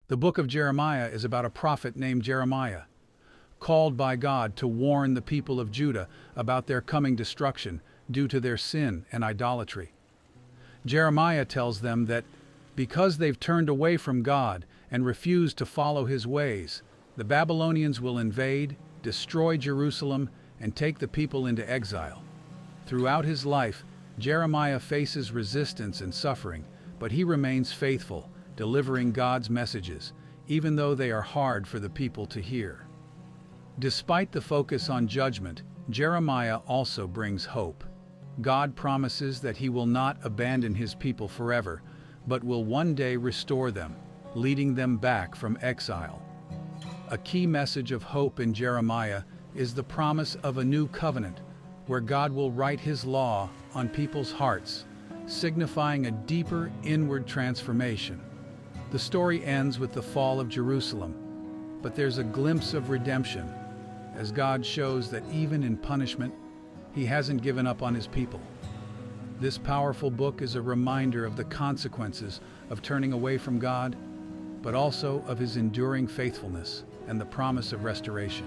The book of Jeremiah is about a prophet named Jeremiah, called by God to warn the people of Judah about their coming destruction due to their sin and idolatry. Jeremiah tells them that because they've turned away from God and refused to follow his ways, the Babylonians will invade, destroy Jerusalem, and take the people into exile. Throughout his life, Jeremiah faces resistance and suffering, but he remains faithful, delivering God's messages, even though they are hard for the people to hear. Despite the focus on judgment, Jeremiah also brings hope. God promises that he will not abandon his people forever, but will one day restore them, leading them back from exile. A key message of hope in Jeremiah is the promise of a new covenant, where God will write his law on people's hearts, signifying a deeper inward transformation. The story ends with the fall of Jerusalem, but there's a glimpse of redemption, as God shows that even in punishment, he hasn't given up on his people. This powerful book is a reminder of the consequences of turning away from God, but also of his enduring faithfulness and the promise of restoration.